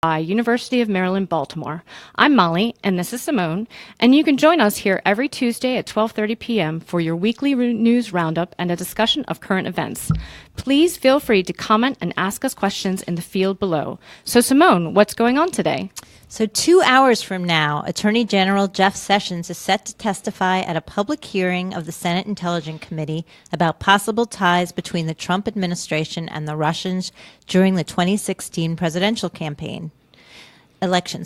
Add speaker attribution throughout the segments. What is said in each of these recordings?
Speaker 1: by University of Maryland, Baltimore. I'm Molly, and this is Simone, and you can join us here every Tuesday at 12:30 p.m. for your weekly news roundup and a discussion of current events. Please feel free to comment and ask us questions in the field below. So, Simone, what's going on today?
Speaker 2: So 2 hours from now, Attorney General Jeff Sessions is set to testify at a public hearing of the Senate Intelligence Committee about possible ties between the Trump administration and the Russians during the 2016 presidential election.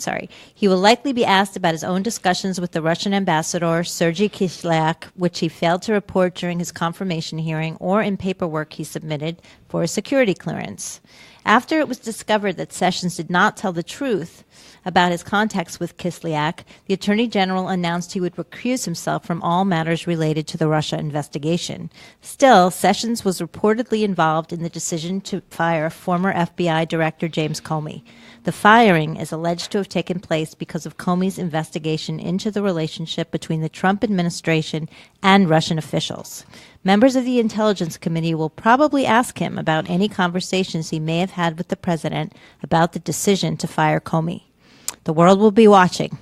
Speaker 2: He will likely be asked about his own discussions with the Russian ambassador, Sergei Kislyak, which he failed to report during his confirmation hearing or in paperwork he submitted for a security clearance. After it was discovered that Sessions did not tell the truth about his contacts with Kislyak, the Attorney General announced he would recuse himself from all matters related to the Russia investigation. Still, Sessions was reportedly involved in the decision to fire former FBI Director James Comey. The firing is alleged to have taken place because of Comey's investigation into the relationship between the Trump administration and Russian officials. Members of the Intelligence Committee will probably ask him about any conversations he may have had with the president about the decision to fire Comey. The world will be watching.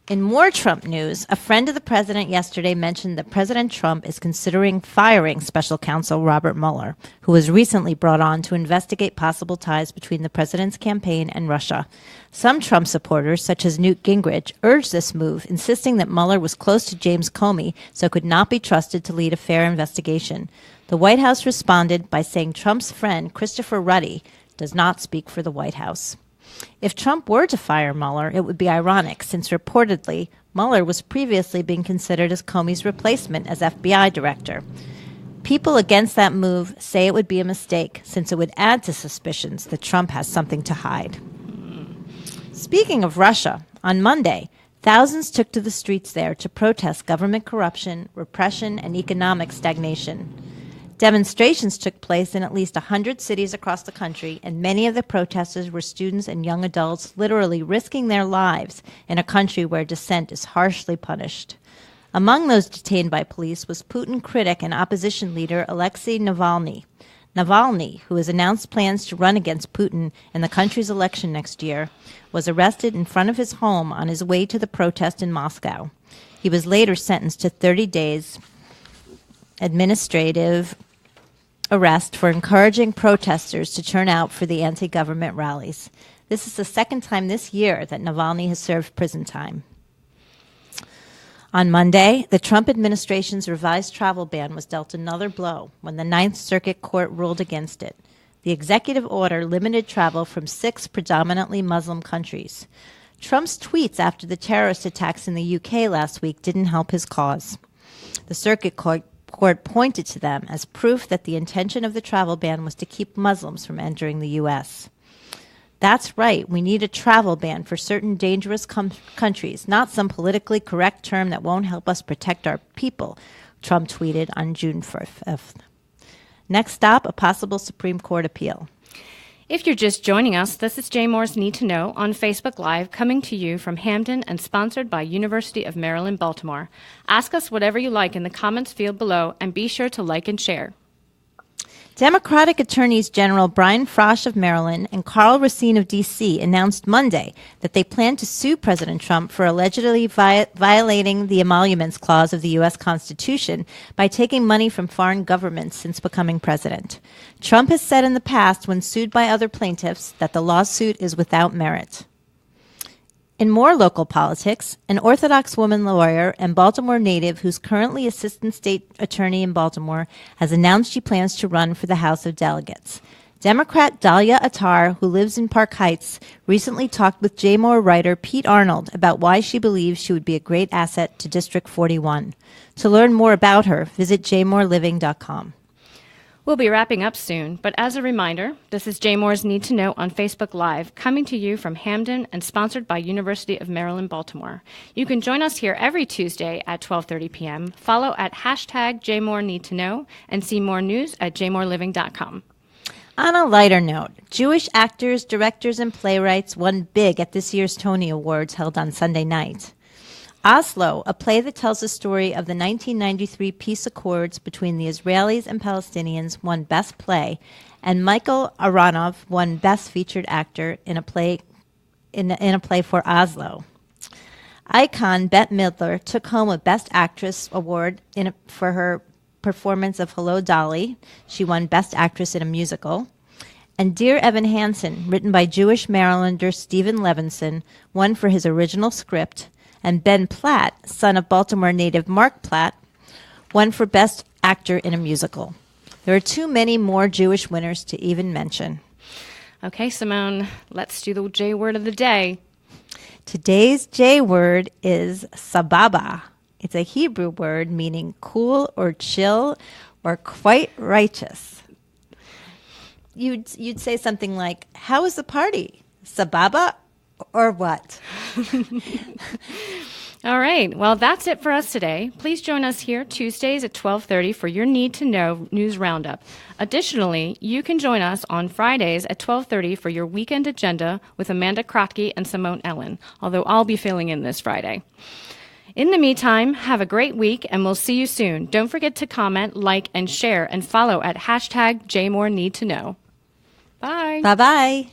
Speaker 2: In more Trump news, a friend of the president yesterday mentioned that President Trump is considering firing special counsel Robert Mueller, who was recently brought on to investigate possible ties between the president's campaign and Russia. Some Trump supporters, such as Newt Gingrich, urged this move, insisting that Mueller was close to James Comey, so could not be trusted to lead a fair investigation. The White House responded by saying Trump's friend, Christopher Ruddy, does not speak for the White House. If Trump were to fire Mueller, it would be ironic, since reportedly Mueller was previously being considered as Comey's replacement as FBI director. People against that move say it would be a mistake, since it would add to suspicions that Trump has something to hide. Speaking of Russia, on Monday, thousands took to the streets there to protest government corruption, repression, and economic stagnation. Demonstrations took place in at least 100 cities across the country, and many of the protesters were students and young adults literally risking their lives in a country where dissent is harshly punished. Among those detained by police was Putin critic and opposition leader Alexei Navalny. Navalny, who has announced plans to run against Putin in the country's election next year, was arrested in front of his home on his way to the protest in Moscow. He was later sentenced to 30 days administrative arrest for encouraging protesters to turn out for the anti-government rallies. This is the second time this year that Navalny has served prison time. On Monday, the Trump administration's revised travel ban was dealt another blow when the Ninth Circuit Court ruled against it. The executive order limited travel from 6 predominantly Muslim countries. Trump's tweets after the terrorist attacks in the UK last week didn't help his cause. The Circuit Court pointed to them as proof that the intention of the travel ban was to keep Muslims from entering the U.S. That's right, we need a travel ban for certain dangerous countries, not some politically correct term that won't help us protect our people, Trump tweeted on June 5th. Next stop, a possible Supreme Court appeal.
Speaker 1: If you're just joining us, this is Jmore's Need to Know on Facebook Live, coming to you from Hamden and sponsored by University of Maryland, Baltimore. Ask us whatever you like in the comments field below, and be sure to like and share.
Speaker 2: Democratic Attorneys General Brian Frosh of Maryland and Carl Racine of D.C. announced Monday that they plan to sue President Trump for allegedly violating the Emoluments Clause of the U.S. Constitution by taking money from foreign governments since becoming president. Trump has said in the past, when sued by other plaintiffs, that the lawsuit is without merit. In more local politics, an Orthodox woman lawyer and Baltimore native who's currently assistant state attorney in Baltimore has announced she plans to run for the House of Delegates. Democrat Dahlia Attar, who lives in Park Heights, recently talked with Jmore writer Pete Arnold about why she believes she would be a great asset to District 41. To learn more about her, visit jmoreliving.com.
Speaker 1: We'll be wrapping up soon, but as a reminder, this is Jmore's Need to Know on Facebook Live, coming to you from Hamden and sponsored by University of Maryland, Baltimore. You can join us here every Tuesday at 12:30 p.m., follow at hashtag JMoreNeedToKnow, and see more news at jmoreliving.com.
Speaker 2: On a lighter note, Jewish actors, directors, and playwrights won big at this year's Tony Awards held on Sunday night. Oslo, a play that tells the story of the 1993 peace accords between the Israelis and Palestinians, won Best Play, and Michael Aronov won Best Featured Actor in a play for Oslo. Icon Bette Midler took home a Best Actress award for her performance of Hello, Dolly. She won Best Actress in a Musical. And Dear Evan Hansen, written by Jewish Marylander Stephen Levinson, won for his original script. And Ben Platt, son of Baltimore native Mark Platt, won for Best Actor in a Musical. There are too many more Jewish winners to even mention.
Speaker 1: Okay, Simone, let's do the J word of the day.
Speaker 2: Today's J word is sababa. It's a Hebrew word meaning cool or chill or quite righteous. You'd say something like, how was the party? Sababa or what?
Speaker 1: All right. Well, that's it for us today. Please join us here Tuesdays at 12:30 for your Need to Know News Roundup. Additionally, you can join us on Fridays at 12:30 for your Weekend Agenda with Amanda Krotke and Simone Ellin, although I'll be filling in this Friday. In the meantime, have a great week, and we'll see you soon. Don't forget to comment, like, and share, and follow at #JMoreNeedToKnow. Bye.
Speaker 2: Bye-bye.